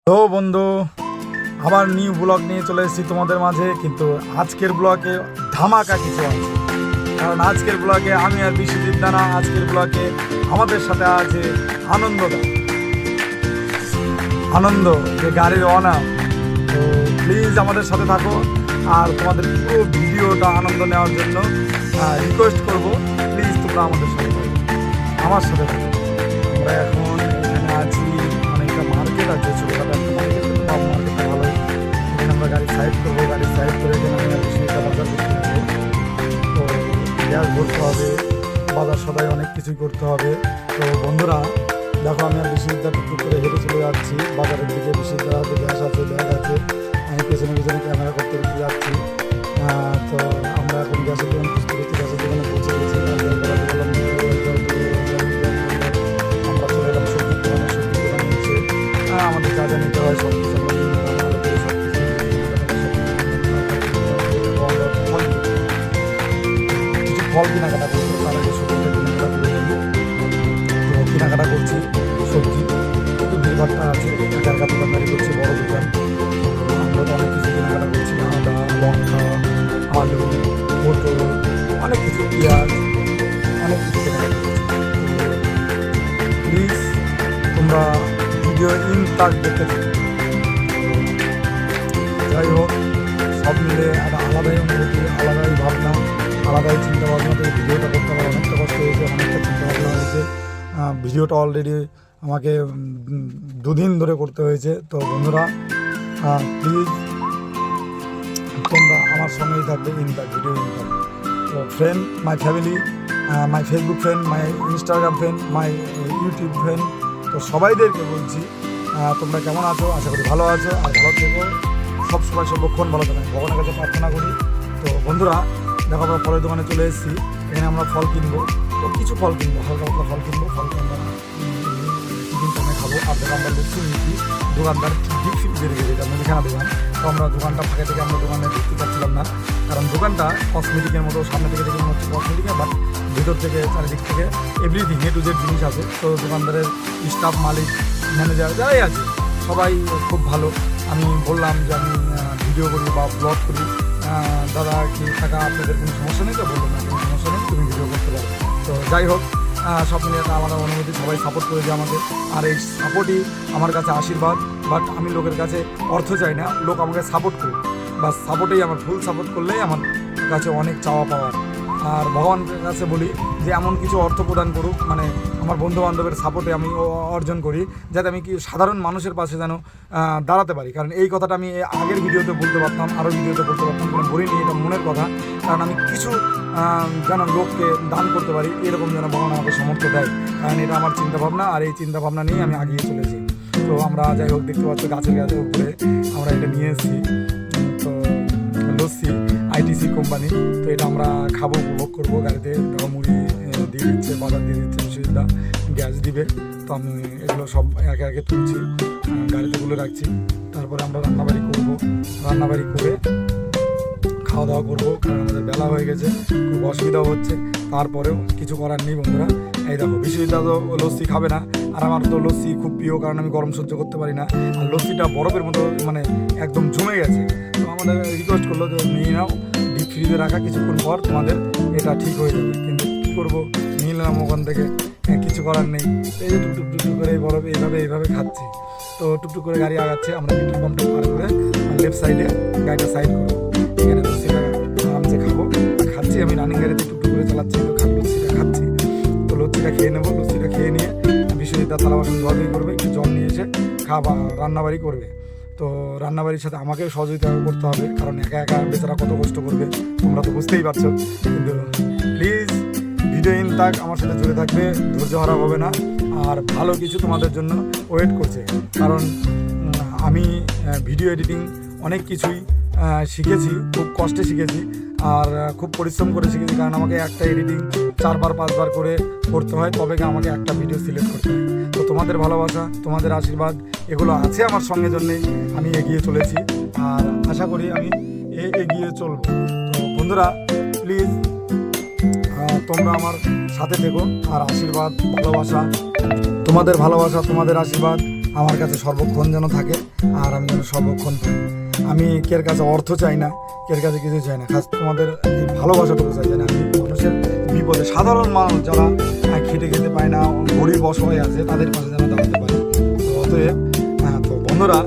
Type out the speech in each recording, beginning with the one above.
তো বন্ধু, আবার নিউ ব্লগ নিয়ে চলে এসেছি তোমাদের মাঝে। কিন্তু আজকের ব্লগে ধামাকা কিছু আছে, কারণ আজকের ব্লগে আমি আর বিশ্বজিৎ দানা, আজকের ব্লগে আমাদের সাথে আছে আনন্দদা। আনন্দ যে গাড়ির অনার। তো প্লিজ আমাদের সাথে থাকো, আর তোমাদের পুরো ভিডিওটা আনন্দ নেওয়ার জন্য রিকোয়েস্ট করব, প্লিজ তোমরা আমাদের সাথে থাকো, আমার সাথে থাকো। আমরা এখন এখানে আছি, মানে একটা মার্কেট আছে, ছোটোখাটো একটা মার্কেট, কিন্তু মার্কেটটা ভালোই। এখানে আমরা গাড়ি সাইড করবো, গাড়ি সাইড করে এখানে আমি আর বিশ্বজিৎ বাজার করতে যাবো। তো গ্যাস ভরতে হবে, বাজার সদাই অনেক কিছুই করতে হবে। তো বন্ধুরা দেখো, আমি আর বিশ্বজিৎদা টুকটুক করে হেঁটে চলে যাচ্ছি বাজারের দিকে। বিশ্বজিৎদার হাতে গ্যাস আছে, ব্যাগ আছে, আমি পেছনে পেছনে ক্যামেরা করতে করতে যাচ্ছি। তো আমরা এখন গ্যাসের দোকান খুঁজতে খুঁজতে গ্যাসের দোকানে পৌঁছে গেছি। আমরা চলে এলাম সবজির দোকানে। সবজির দোকানে এসে আমাদের যা যা নিতে হয় সব কিছু আমরা নিয়ে নিলাম। ভালো করে সব কিছু কিছু ফল কেনাকাটা করবো, তার আগে সবজিটা কেনাকাটা করে নেবো। তো কেনাকাটা করছি সবজি, একটু ভিড়ভাড়টা আছে, একা একা দোকানদারি করছি, বড় দোকান। আমরা তো অনেক কিছু কেনাকাটা করছি, আদা, লঙ্কা, আলু, পটল, অনেক কিছু, পেঁয়াজ, অনেক কিছু কেনাকাটা করছি। প্লিজ তোমরা ভিডিও তাক দেখতে থাকো। যাই হোক, সব মিলে একটা আলাদাই অনুভূতি, আলাদাই ভাবনা, আলাদাই চিন্তাভাবনা থেকে ভিডিওটা করতে আমার অনেকটা কষ্ট হয়েছে, অনেকটা চিন্তাভাবনা হয়েছে। ভিডিওটা অলরেডি আমাকে 2 দিন ধরে করতে হয়েছে। তো বন্ধুরা প্লিজ তোমরা আমার সঙ্গেই থাকবে, ভিডিও থাকবে। তো friend, my family, my Facebook friend, my Instagram friend, my YouTube friend, তো সবাইদেরকে বলছি তোমরা কেমন আছো, আশা করি ভালো আছো, আর ভালো থেকো, সব সময় সর্বক্ষণ ভালো থাকো, ভগবানের কাছে প্রার্থনা করি। তো বন্ধুরা দেখো, আমরা ফলের দোকানে চলে এসেছি। এখানে আমরা ফল কিনবো, তো কিছু ফল কিনবো, হালকা হালকা ফল কিনবো। ফলকে আমরা টিফিন টাইমে খাবো। আর দেখো, আমরা লুচি নিচ্ছি, দোকানদার ডিপ ফিট বেড়ে গেছে, এটা মুদিখানা দোকান। তো আমরা দোকানটা ফাঁকা থেকে আমরা দোকানে ঢুকতে পারছিলাম না, কারণ দোকানটা কসমেটিকের মতো, সামনে থেকে দেখে মনে হচ্ছে কসমেটিকের, বাট ভিতর থেকে চারিদিক থেকে এভরিথিং এ টু জেড জিনিস আছে। তো দোকানদারের স্টাফ, মালিক, ম্যানেজার যারাই আছে সবাই খুব ভালো। আমি বললাম যে আমি ভিডিও করি বা ব্লগ করি, দাদা কি টাকা আপনাদের কোনো সমস্যা নেই? তো বললো না, কোনো সমস্যা নেই, তুমি ভিডিও করতে পারো। তো যাই হোক, সব মিলিয়ে একটা আলাদা অনুভূতি, সবাই সাপোর্ট করেছে আমাকে, আর এই সাপোর্টই আমার কাছে আশীর্বাদ। বাট আমি লোকের কাছে অর্থ চাই না, লোক আমাকে সাপোর্ট করুক, বা সাপোর্টেই আমার, ফুল সাপোর্ট করলেই আমার কাছে অনেক চাওয়া পাওয়ার। আর ভগবানের কাছে বলি যে এমন কিছু অর্থ প্রদান করুক, মানে আমার বন্ধু বান্ধবের সাপোর্টে আমি অর্জন করি, যাতে আমি কি সাধারণ মানুষের পাশে যেন দাঁড়াতে পারি। কারণ এই কথাটা আমি আগের ভিডিওতে বলতে পারতাম, আরও ভিডিওতে বলতে পারতাম, কারণ বলিনি, এটা মনের কথা। কারণ আমি কিছু যেন লোককে দান করতে পারি, এরকম যেন ভগবান আমাকে সমর্থ দেয়, কারণ এটা আমার চিন্তাভাবনা, আর এই চিন্তাভাবনা নিয়েই আমি আগিয়ে চলেছি। তো আমরা যাই হোক, দেখতে পাচ্ছ গাছের উপরে আমরা এটা নিয়ে এসেছি। তো লস্যি, আইটিসি কোম্পানি। তো এটা আমরা খাবো, উপভোগ করবো গাড়িতে। দেখো মুড়ি দিয়ে দিচ্ছে, বাজার দিয়ে দিচ্ছে, সুবিধা গ্যাস দিবে। তো আমি এগুলো সব একে একে তুলছি, গাড়িতে গুলো রাখছি। তারপরে আমরা রান্নাবাড়ি করবো, রান্নাবাড়ি করে খাওয়া দাওয়া করবো, কারণ আমাদের বেলা হয়ে গেছে, খুব অসুবিধাও হচ্ছে। তারপরেও কিছু করার নেই বন্ধুরা। এই দেখো, বিশ্বজিৎ তো লস্যি খাবে না, আর আমার তো লস্যি খুব প্রিয়, কারণ আমি গরম সহ্য করতে পারি না। আর লস্যিটা বরফের মতো, মানে একদম জমে গেছে। তো আমাদের রিকোয়েস্ট করলো যে নিয়ে নাও, ডিপ ফ্রিজে রাখা, কিছুক্ষণ পর তোমাদের এটা ঠিক হয়ে যাবে। কিন্তু কী করবো, নিয়ে নিলাম ওখান থেকে, কিছু করার নেই। এই যে টুকটুক টুকটুক করে এই বরফ এইভাবে খাচ্ছি। তো টুকটুক করে গাড়ি আগাচ্ছে, আমরা পেট্রোল পাম্পটা পার করে লেফট সাইডে গাড়িটা সাইড করবো। এখানে লস্যিটা আরামসে খাবো, খাচ্ছি। আমি রানিং গাড়িতে টুকটুক করে চালাচ্ছি, তো লস্যিটা খাচ্ছি। তো লস্যিটা খেয়ে নেবো, লস্যিটা খেয়ে নিয়ে বিশ্বজিৎ থালা বাসন ধোয়াধুয়ি করবে, একটু জল নিয়ে এসে রান্নাবাড়ি করবে। তো রান্নাবাড়ির সাথে আমাকেও সহযোগিতা করতে হবে, কারণ একা একা বেচারা কত কষ্ট করবে, তোমরা তো বুঝতেই পারছো। কিন্তু প্লিজ ভিডিও তাক আমার সাথে জুড়ে থাকবে, ধৈর্য হারা হবে না, আর ভালো কিছু তোমাদের জন্য ওয়েট করছে। কারণ আমি ভিডিও এডিটিং অনেক কিছুই শিখেছি, খুব কষ্টে শিখেছি, আর খুব পরিশ্রম করে শিখেছি। কারণ আমাকে একটা এডিটিং 4-5 বার করে করতে হয়, তবে আমাকে একটা ভিডিও সিলেক্ট করতে হয়। তো তোমাদের ভালোবাসা, তোমাদের আশীর্বাদ, এগুলো আছে আমার সঙ্গে, জন্যেই আমি এগিয়ে চলেছি, আর আশা করি আমি এগিয়ে চলব। তো বন্ধুরা প্লিজ তোমরা আমার সাথে থেকো, আর আশীর্বাদ, ভালোবাসা, তোমাদের ভালোবাসা, তোমাদের আশীর্বাদ আমার কাছে সর্বক্ষণ যেন থাকে, আর আমি যেন সর্বক্ষণ থাকি। আমি কের কাছে অর্থ চাই না, কের কাছে কিছু চাই না, খাস তোমাদের এই ভালোবাসাটুকু চাই। যেন আমি মানুষের বিপদে, সাধারণ মানুষ যারা খেটে খেতে পায় না, গরিব অসহায় আছে, তাদের পাশে যেন দাঁড়াতে পারি। তো অতএব তো বন্ধুরা,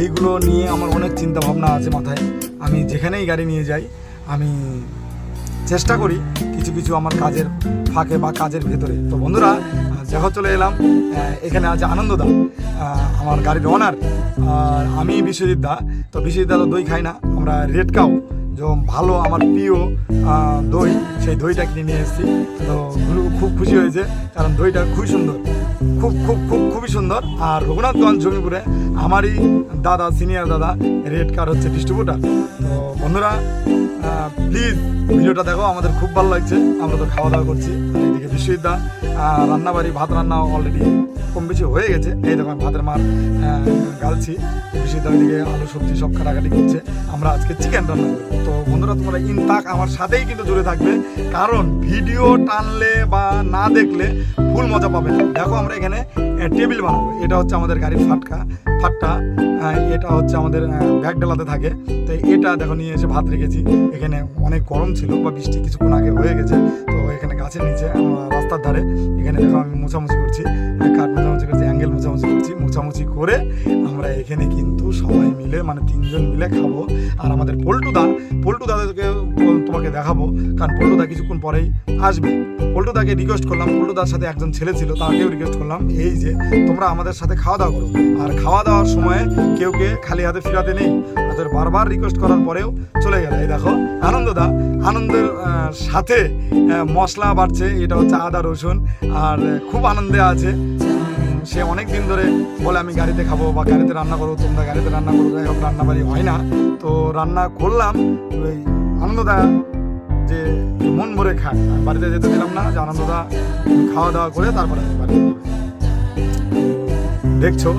এইগুলো নিয়ে আমার অনেক চিন্তা ভাবনা আছে মাথায়। আমি যেখানেই গাড়ি নিয়ে যাই, আমি চেষ্টা করি কিছু কিছু আমার কাজের ফাঁকে বা কাজের ভেতরে। তো বন্ধুরা, দেখো চলে এলাম এখানে আছে আনন্দদা, আমার গাড়ির ওনার, আর আমি বিশ্বজিৎ দা। তো বিশ্বজিৎ দা তো দই খাই না, আমরা রেড কাউ যে ভালো আমার প্রিয় দই, সেই দইটা কিনে নিয়ে এসেছি। তো গুরু খুব খুশি হয়েছে, কারণ দইটা খুবই সুন্দর, খুবই সুন্দর। আর রঘুনাথগঞ্জ জমিপুরে আমারই দাদা, সিনিয়র দাদা রেড কার হচ্ছে ডিস্ট্রিবিউটার। তো বন্ধুরা, প্লিজ ভিডিওটা দেখো, আমাদের খুব ভালো লাগছে। আমরা তো খাওয়া দাওয়া করছি, আর এইদিকে বিশ্বজিৎদা রান্নাবাড়ি, ভাত রান্না অলরেডি কম বেশি হয়ে গেছে। এই দেখো আমি ভাতের মার গালছি, বিশ্বজিৎদা ওইদিকে আলু সবজি সব কাটাকাটি করছে। আমরা আজকে চিকেন রান্না করবো। তো বন্ধুরা, তোমরা ইনতাক আমার সাথেই কিন্তু জুড়ে থাকবে, কারণ ভিডিও টানলে বা না দেখলে ফুল মজা পাবে না। দেখো আমরা এখানে টেবিল বানাবো, এটা হচ্ছে আমাদের গাড়ির ফাটটা, এটা হচ্ছে আমাদের ব্যাগ ডালাতে থাকে। তো এটা দেখো নিয়ে এসে ভাত রেখেছি। এখানে অনেক গরম ছিল বা বৃষ্টি কিছুক্ষণ আগে হয়ে গেছে, তো এখানে গাছের নিচে রাস্তার ধারে এখানে দেখো আমি মোছামুছি করছি, কাঠ মোছামুছি করছি, অ্যাঙ্গেল মোছামুছি করছি। মোছামুছি করে আমরা এখানে কিন্তু সবাই মিলে, মানে 3 জন মিলে খাবো। আর আমাদের পল্টুদাকে তোমাকে দেখাবো, কারণ পল্টুদা কিছুক্ষণ পরেই আসবে। পল্টুদাকে রিকোয়েস্ট করলাম, পল্টুদার সাথে একজন ছেলে ছিল, তাকেও রিকোয়েস্ট করলাম, এই যে তোমরা আমাদের সাথে খাওয়া দাওয়া করো, আর খাওয়া দাওয়ার সময় কেউকে খালি হাতে ফিরাতে নেই। ওদের বারবার রিকোয়েস্ট করার পরেও চলে গেল। এই দেখো আনন্দদা, আনন্দের সাথে মশলা বাড়ছে, এটা হচ্ছে আদা রসুন, আর খুব আনন্দে আছে। সে অনেক দিন ধরে বলে আমি গাড়িতে খাবো বা গাড়িতে রান্না করবো, তোমরা গাড়িতে রান্না করো। যাই হোক, রান্নাবাড়ি হয় না, তো রান্না করলাম। ওই আনন্দদা যে মন ভরে খায়, আমি বাড়িতে যেতে দিলাম না, যে আনন্দদা খাওয়া দাওয়া করে তারপরে আমি বাড়িতে যাবে। দেখছো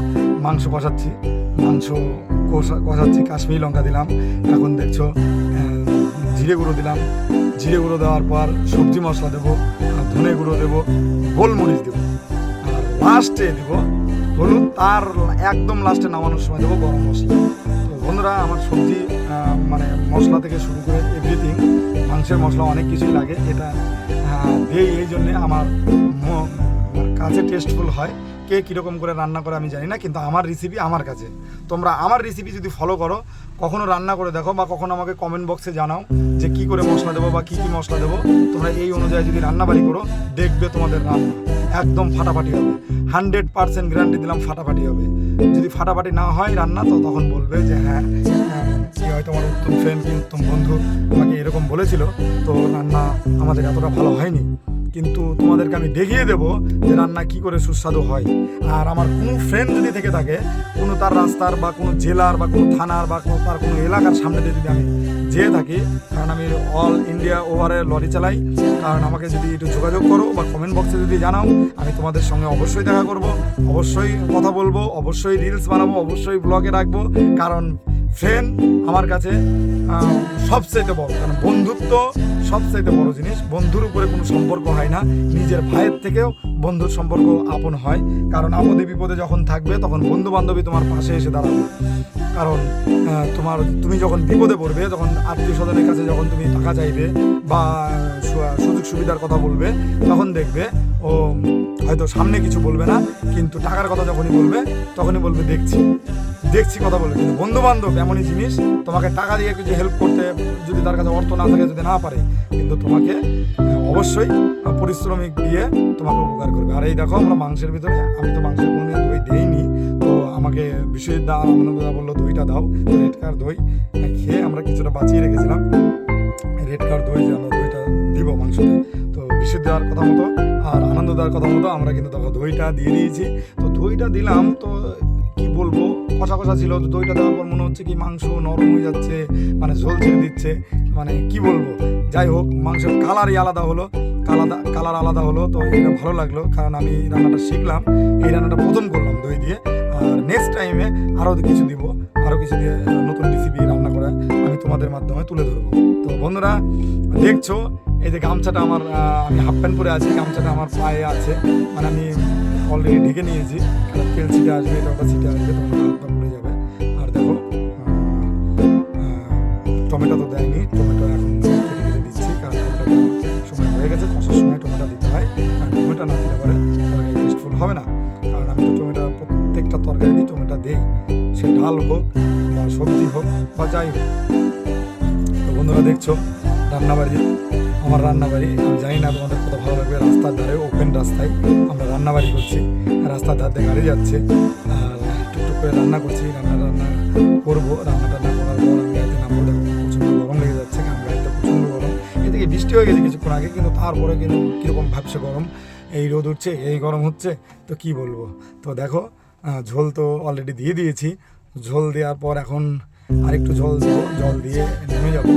মাংস কষাচ্ছি, কাশ্মীরি লঙ্কা দিলাম। এখন দেখছো জিরে গুঁড়ো দিলাম, জিরে গুঁড়ো দেওয়ার পর সবজি মশলা দেবো, ধনে গুঁড়ো দেবো, গোলমরিচ দেবো, আর লাস্টে দেবো হলুদ, তার একদম লাস্টে নামানোর সময় দেবো গরম মশলা। তো বন্ধুরা, আমার সবজি মানে মশলা থেকে শুরু করে এভরিথিং, মাংসের মশলা অনেক কিছুই লাগে, এটা দিই এই জন্যে আমার কাছে টেস্টফুল হয়। কে কীরকম করে রান্না করে আমি জানি না, কিন্তু আমার রেসিপি আমার কাছে। তোমরা আমার রেসিপি যদি ফলো করো, কখনো রান্না করে দেখো বা কখনো আমাকে কমেন্ট বক্সে জানাও যে কী করে মশলা দেবো বা কী কী মশলা দেবো, তোমরা এই অনুযায়ী যদি রান্নাবাড়ি করো, দেখবে তোমাদের রান্না একদম ফাটাফাটি হবে। 100% গ্যারান্টি দিলাম, ফাটাফাটি হবে। যদি ফাটাফাটি না হয় রান্না, তো তখন বলবে যে হ্যাঁ, কি হয় তোমার উত্তম ফ্রেন্ড কি উত্তম বন্ধু আমাকে এরকম বলেছিল, তো রান্না আমাদের এতটা ভালো হয়নি। কিন্তু তোমাদেরকে আমি দেখিয়ে দেবো যে রান্না কি করে সুস্বাদু হয়। আর আমার কোনো ফ্রেন্ড যদি থেকে থাকে, কোনো তার রাস্তার বা কোনো জেলার বা কোনো থানার বা তার কোনো এলাকার সামনে দিয়ে যদি আমি যেয়ে থাকি, কারণ আমি অল ইন্ডিয়া ওভারে লরি চালাই, কারণ আমাকে যদি একটু যোগাযোগ করো বা কমেন্ট বক্সে যদি জানাও, আমি তোমাদের সঙ্গে অবশ্যই দেখা করব, অবশ্যই কথা বলবো, অবশ্যই রিলস বানাবো, অবশ্যই ব্লগে রাখবো। কারণ ফ্রেন্ড আমার কাছে সবচাইতে বড়, কারণ বন্ধুত্ব সবচাইতে বড় জিনিস। বন্ধুর উপরে কোনো সম্পর্ক হয় না, নিজের ভাইয়ের থেকেও বন্ধুর সম্পর্ক আপন হয়। কারণ আপদে বিপদে যখন থাকবে, তখন বন্ধু বান্ধবী তোমার পাশে এসে দাঁড়াবে। কারণ তুমি যখন বিপদে পড়বে, তখন আত্মীয় স্বজনের কাছে যখন তুমি টাকা চাইবে বা সুযোগ সুবিধার কথা বলবে, তখন দেখবে ও হয়তো সামনে কিছু বলবে না, কিন্তু টাকার কথা যখনই বলবে, তখনই বলবে দেখছি কথা বলবে। কিন্তু বন্ধু বান্ধব এমনই জিনিস, তোমাকে টাকা দিয়ে কিছু হেল্প করতে, যদি তার কাছে অর্থ না থাকে, যদি না পারে, কিন্তু তোমাকে অবশ্যই পরিশ্রমিক দিয়ে তোমাকে উপকার করবে। আর এই দেখো আমরা মাংসের ভিতরে, আমি তো মাংসের কোনো দই দিইনি, তো আমাকে বিশ্বজিৎ দা, আনন্দদা বললো দইটা দাও। রেড কার দই খেয়ে আমরা কিছুটা বাঁচিয়ে রেখেছিলাম, রেড কার দই যে আমরা দইটা দিব মাংসতে। তো বিশ্বজিৎ দেওয়ার কথা মতো আর আনন্দ দেওয়ার কথা মতো আমরা কিন্তু তখন দইটা দিয়ে দিয়েছি। তো দইটা দিলাম, তো কি বলবো, কষা কষা ছিল। দইটা দেওয়ার পর মনে হচ্ছে কি মাংস নরম হয়ে যাচ্ছে, মানে ঝোল ছেড়ে দিচ্ছে, মানে কি বলবো। যাই হোক, মাংসের কালারই আলাদা হলো, কালার আলাদা হলো। তো এটা ভালো লাগলো, কারণ আমি রান্নাটা শিখলাম, এই রান্নাটা প্রথম করলাম দই দিয়ে। আর নেক্সট টাইমে আরও কিছু দিব, আরও কিছু দিয়ে নতুন রেসিপি রান্না করা আমি তোমাদের মাধ্যমে তুলে ধরবো। তো বন্ধুরা, দেখছো এই যে গামছাটা আমার, আমি হাফ প্যান্ট পরে আছি, গামছাটা আমার পায়ে আছে, মানে আমি অলরেডি ঢেকে নিয়েছি, কারণ তেল ছিটে আসবে, এটা ওটা ছিটে আসবে, তখন হাতটা পুড়ে যাবে। আর দেখো টমেটো তো দেয়নি, টমেটো এখন কেটে কেটে দিচ্ছি, কারণ টমেটো সময় হয়ে গেছে, কষার সময় টমেটো দিতে হয়। আর টমেটো না দিলে পরে তরকারি টেস্টফুল হবে না, কারণ আমি তো টমেটো প্রত্যেকটা তরকারি টমেটো দিই, সে ডাল হোক বা সবজি হোক বা যাই হোক। তো বন্ধুরা দেখছো রান্নাবাড়ি, আমার রান্নাবাড়ি, আমি জানি না তোমাদের কত ভালো লাগবে। রাস্তার ধারে ওপেন রাস্তায় আমরা রান্নাবাড়ি করছি, রাস্তার ধার দিয়ে গাড়ি যাচ্ছে, আর টুকটুক করে রান্না করছি। রান্না করবো, রান্না করার পর আমি গাড়িতে নামবো। দেখো প্রচণ্ড গরম লেগে যাচ্ছে, কারণ গাড়িতে প্রচণ্ড গরম। এদিকে বৃষ্টি হয়ে গেছে কিছুক্ষণ আগে, কিন্তু তারপরে কিন্তু কীরকম ভাবছে গরম, এই রোদ উঠছে, এই গরম হচ্ছে, তো কি বলবো। তো দেখো ঝোল তো অলরেডি দিয়ে দিয়েছি, ঝোল দেওয়ার পর এখন আরেকটু জল দেবো, জল দিয়ে নেমে যাবো,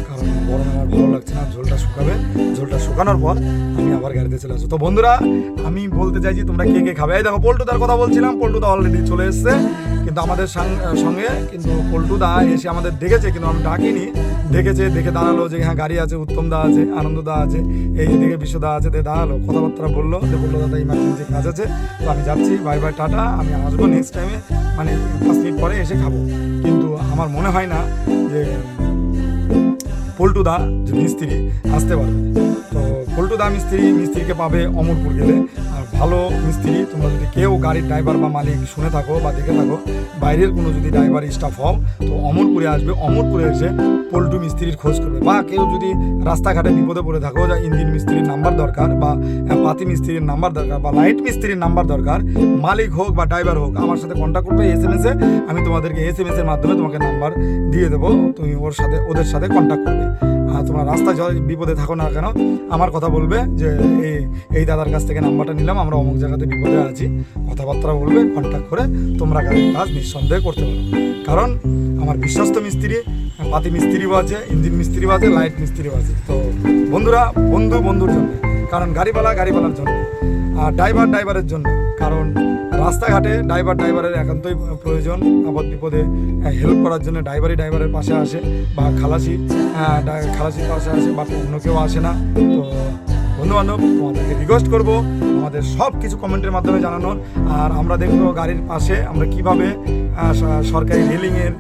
কারণ গরম আমার ভালো লাগছে না। ঝোলটা শুকাবে, ঝোলটা শুকানোর পর আমি আবার গাড়িতে চলে আসবো। তো বন্ধুরা আমি বলতে চাইছি তোমরা কে কে খাবে। এই দেখো পল্টুদার কথা বলছিলাম, পল্টুদা অলরেডি চলে এসছে, কিন্তু আমাদের সঙ্গে কিন্তু পল্টুদা এসে আমাদের দেখেছে, কিন্তু আমি ডাকিনি। দেখেছে, দেখে দাঁড়ালো যে হ্যাঁ গাড়ি আছে, উত্তম দা আছে, আনন্দ দা আছে, এই দিকে বিশ্বদা আছে, দাঁড়ালো, কথাবার্তা বললো, বললো দাদা ইমার্জেন্সি কাজ আছে, তো আমি যাচ্ছি, বাই বাই টাটা, আমি আসবো নেক্সট টাইমে, মানে 5 মিনিট পরে এসে খাবো। কিন্তু আমার মনে হয় না যে পল্টুদা যে মিস্ত্রি আসতে পারবে। তো পল্টুদা মিস্ত্রিকে পাবে অমরপুর গেলে। আর ভালো মিস্ত্রি তোমরা যদি কেউ গাড়ির ড্রাইভার বা মালিক শুনে থাকো বা দেখে থাকো, বাইরের কোনো যদি ড্রাইভার স্টাফ হও, তো অমরপুরে আসবে, অমরপুরে এসে পল্টু মিস্ত্রির খোঁজ করবে। বা কেউ যদি রাস্তাঘাটে বিপদে পড়ে থাকো, যা ইঞ্জিন মিস্ত্রির নাম্বার দরকার, বা পাতি মিস্ত্রির নাম্বার দরকার, বা লাইট মিস্ত্রির নাম্বার দরকার, মালিক হোক বা ড্রাইভার হোক, আমার সাথে কন্ট্যাক্ট করবে SMS-এ। আমি তোমাদেরকে SMS-এর মাধ্যমে তোমাকে নাম্বার দিয়ে দেবো, তুমি ওদের সাথে কন্ট্যাক্ট করবে। তোমরা রাস্তায় বিপদে থাকো না কেন, আমার কথা বলবে যে এই দাদার কাছ থেকে নাম্বারটা নিলাম, আমরা অমুক জায়গাতে বিপদে আছি, কথাবার্তা বলবে, কন্ট্যাক্ট করে তোমরা গাড়ির কাজ নিঃসন্দেহে করতে পারো। কারণ আমার বিশ্বস্ত মিস্ত্রি, পাতি মিস্ত্রিও আছে, ইঞ্জিন মিস্ত্রিও আছে, লাইট মিস্ত্রিও আছে। তো বন্ধুরা, বন্ধুর জন্য, কারণ গাড়িওয়ালার জন্য, আর ড্রাইভারের জন্য, কারণ রাস্তাঘাটে ড্রাইভারের একান্তই প্রয়োজন। আবার বিপদে হেল্প করার জন্য ড্রাইভারের পাশে আসে, বা খালাসির পাশে আসে, বা অন্য কেউ আসে না। তো বন্ধুবান্ধব, তোমাদেরকে রিকোয়েস্ট করবো আমাদের সব কিছু কমেন্টের মাধ্যমে জানানোর। আর আমরা দেখবো গাড়ির পাশে আমরা কিভাবে সরকারি রেলিংয়ের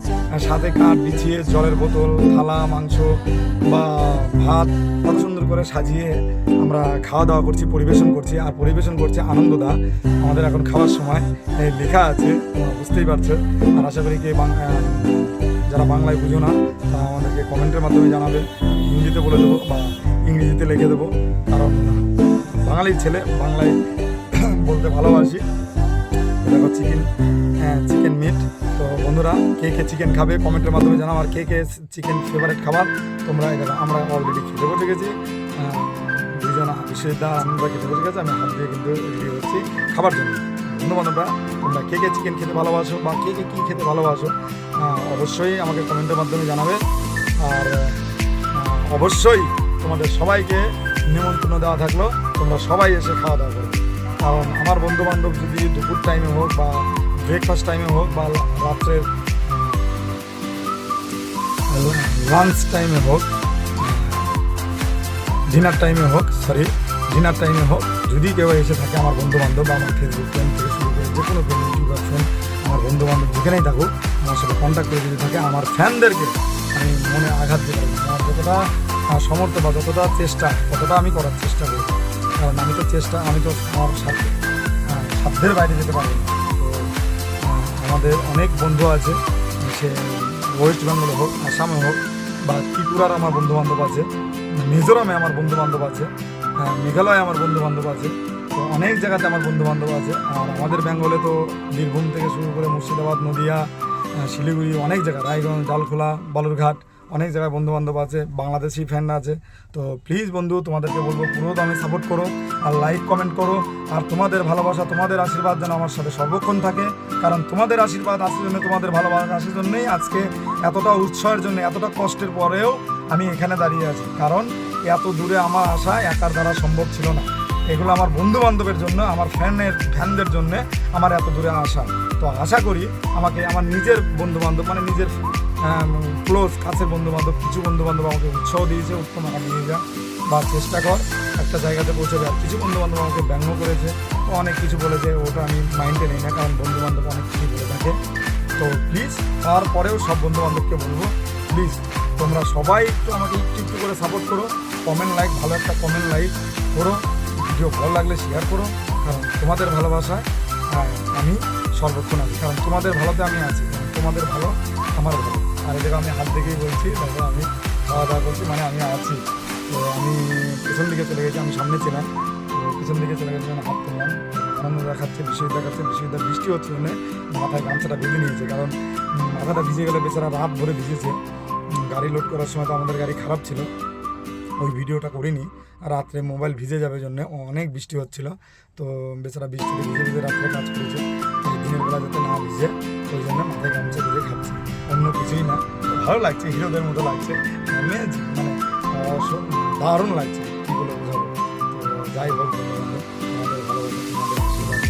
সাথে কাঠ বিছিয়ে জলের বোতল, থালা, মাংস বা ভাত কত সুন্দর করে সাজিয়ে আমরা খাওয়া দাওয়া করছি, পরিবেশন করছি। আর পরিবেশন করছে আনন্দদা। আমাদের এখন খাওয়ার সময় লেখা আছে, বুঝতেই পারছো। আর আশা করি যারা বাংলায় বুঝো না, তারা আমাদেরকে কমেন্টের মাধ্যমে জানাবে, হিন্দিতে বলে দেবো বা ইংরেজিতে লিখে দেবো, কারণ বাঙালির ছেলে, বাংলায় বলতে ভালোবাসি। দেখো চিকেন মিট। তো বন্ধুরা, কে চিকেন খাবে কমেন্টের মাধ্যমে জানাও। আর কে চিকেন ফেভারিট খাবার তোমরা, দেখো আমরা অলরেডি খেতে বসে গেছি, দুজন বিশ্বজিৎদা আমরা খেতে বসে গেছি, আমি হাত দিয়ে কিন্তু রেডি হচ্ছি খাবার জন্য। বন্ধুবান্ধবরা, তোমরা কে চিকেন খেতে ভালোবাসো বা কে কী খেতে ভালোবাসো, অবশ্যই আমাকে কমেন্টের মাধ্যমে জানাবে। আর অবশ্যই তোমাদের সবাইকে নিমন্ত্রণ দেওয়া থাকলো, তোমরা সবাই এসে খাওয়া দাওয়া করো। কারণ আমার বন্ধুবান্ধব যদি দুপুর টাইমে হোক বা ব্রেকফাস্ট টাইমে হোক বা রাত্রের লাঞ্চ টাইমে হোক, ডিনার টাইমে হোক, যদি কেউ এসে থাকে আমার বন্ধুবান্ধব বা আমার ফেসবুক ফ্রেন্ড থেকে শুরু করে যে কোনো ফ্রেন্ড, ইউটিউবার ফ্রেন্ড, আমার বন্ধুবান্ধব যেখানেই থাকুক, আমার সাথে কন্ট্যাক্ট করে যদি থাকে, আমার ফ্যানদেরকে আমি মনে আঘাত দিতে পারি। আমার যতটা সমর্থ বা যতটা চেষ্টা, ততটা আমি করার চেষ্টা করি। কারণ আমি তো আমার সাধ্যের বাইরে যেতে পারি না। তো আমাদের অনেক বন্ধু আছে, সে ওয়েস্ট বেঙ্গলে হোক, আসামে হোক, বা ত্রিপুরার আমার বন্ধুবান্ধব আছে, মিজোরামে আমার বন্ধুবান্ধব আছে, মেঘালয়ে আমার বন্ধুবান্ধব আছে। তো অনেক জায়গাতে আমার বন্ধুবান্ধব আছে। আর আমাদের বেঙ্গলে তো বীরভূম থেকে শুরু করে মুর্শিদাবাদ, নদিয়া, শিলিগুড়ি, অনেক জায়গা, রায়গঞ্জ, ডালখোলা, বালুরঘাট, অনেক জায়গায় বন্ধুবান্ধব আছে, বাংলাদেশি ফ্যান আছে। তো প্লিজ বন্ধু, তোমাদেরকে বলবো পুরো দামে সাপোর্ট করো, আর লাইক কমেন্ট করো। আর তোমাদের ভালোবাসা, তোমাদের আশীর্বাদ যেন আমার সাথে সর্বক্ষণ থাকে। কারণ তোমাদের আশীর্বাদ আসার জন্য, তোমাদের ভালোবাসা আসার জন্যই আজকে এতটা উৎসাহের জন্য, এতটা কষ্টের পরেও আমি এখানে দাঁড়িয়ে আছি। কারণ এত দূরে আমার আসা একার দ্বারা সম্ভব ছিল না। এগুলো আমার বন্ধুবান্ধবের জন্য, আমার ফ্যানদের জন্য আমার এত দূরে আসা। তো আশা করি আমাকে আমার নিজের বন্ধুবান্ধব, মানে নিজের ক্লোজ কাছের বন্ধুবান্ধব, কিছু বন্ধুবান্ধব আমাকে উৎসাহ দিয়েছে, উত্তম নিয়ে যা বা চেষ্টা কর একটা জায়গাতে পৌঁছাবে। আর কিছু বন্ধুবান্ধব আমাকে ব্যঙ্গ করেছে, অনেক কিছু বলেছে, ওটা আমি মাইন্ডে নিই না, কারণ বন্ধুবান্ধব অনেক কিছু বলে থাকে। তো প্লিজ তারপরেও সব বন্ধুবান্ধবকে বলবো, প্লিজ তোমরা সবাই একটু আমাকে একটু একটু করে সাপোর্ট করো, কমেন্ট লাইক, ভালো একটা কমেন্ট লাইক করো, ভিডিও ভালো লাগলে শেয়ার করো, কারণ তোমাদের ভালোবাসায় আমি সর্বক্ষণ আছি, কারণ তোমাদের ভালোতে আমি আছি, কারণ তোমাদের ভালো আমার ভালো। আর এদিকে আমি হাত দেখেই বলছি, তারপর আমি খাওয়া দাওয়া করছি, মানে আমি আছি। তো আমি পেছন দিকে চলে গেছি, আমি সামনে ছিলাম, তো পিছন দিকে চলে গেছি, হাত তুললাম, আনন্দ দেখাচ্ছে, বিশ্বজিৎ বৃষ্টি হচ্ছে জন্য মাথায় গামছাটা বেঁধে নিয়েছে, কারণ মাথাটা ভিজে গেলে বেচারা রাত ভরে ভিজেছে। গাড়ি লোড করার সময় তো আমাদের গাড়ি খারাপ ছিল, ওই ভিডিওটা করিনি, রাত্রে মোবাইল ভিজে যাবে জন্য অনেক বৃষ্টি হচ্ছিল, তো বেচারা বৃষ্টিতে ভিজে ভিজে রাত্রে কাজ করেছে, দিনের বেলা যাতে না ভিজে ওই জন্য মাথায় গামছা ভিজে খাচ্ছে, অন্য কিছুই না। ভালো লাগছে, হিরোদের মতো লাগছে, মানে দারুণ লাগছে, কী বলে বোঝাবো। তো যাই হোক, তোমাদের ভালোবাসা, তোমাদের আশীর্বাদ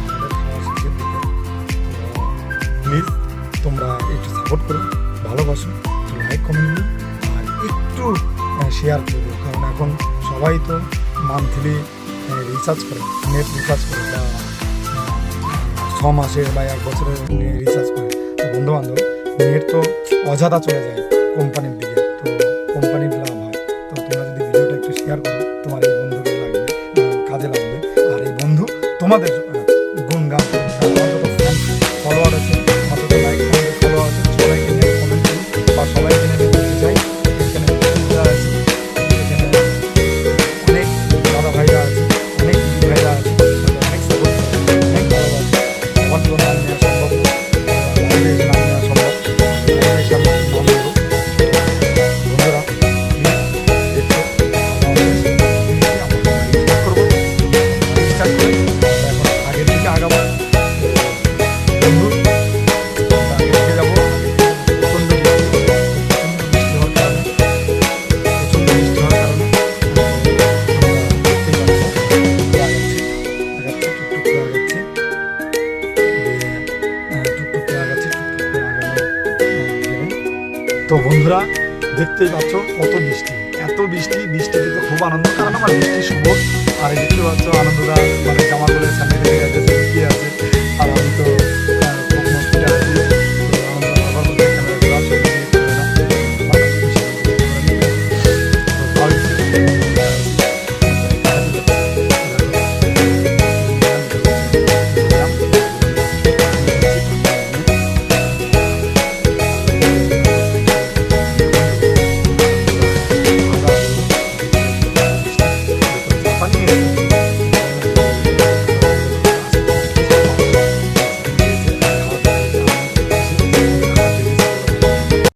আমাদের খাওয়া শেষের দিকে, প্লিজ তোমরা একটু সাপোর্ট করো, ভালোবাসো, একটু লাইক কমেন্ট দিও, আর একটু শেয়ার করবো, কারণ এখন সবাই তো মান্থলি রিচার্জ করে, নেট রিচার্জ করে, বা 6 মাসের বা 1 বছরের রিচার্জ করে। তো বন্ধুবান্ধব, নেট তো অযথা চলে যায় কোম্পানির দিকে, তো কোম্পানির লাভ হয়। তো তোমরা যদি ভিডিওটা একটু শেয়ার করো, তোমার এই বন্ধুকে লাগবে, কাজে লাগবে, আর এই বন্ধু তোমাদের গুণগান করবে, আমার যত ফ্যান ফলোয়ার আছে, আমার যত লাইক ফলোয়ার আছে, সবাইকে নিয়ে কমেন্ট করুন, বা সবাইকে নিয়ে বলতে চাই, এখানে আছে, এখানে অনেক দাদা ভাইরা আছে, অনেক দিদি ভাইরা আছে, অনেক সাপোর্ট করে, অনেক ভালোবাসে, আমার তো নাম নেওয়া সম্ভব না, নাম নেওয়া সম্ভব, বন্ধুরা দেখো, করবো স্টার্ট করে এখন আগের দিকে আগাবো, বন্ধু আগের দিকে যাবো, প্রচণ্ড বৃষ্টি হওয়ার কারণে টুকটুক করে আগাচ্ছি। তো বন্ধুরা দেখতেই পাচ্ছ কত বৃষ্টি, এত বৃষ্টিতে তো খুব আনন্দ, কারণ আমার বৃষ্টি শুভ। আর দেখতে পাচ্ছ আনন্দদা মানে জামা করে সামনে আছে, আর আমি তো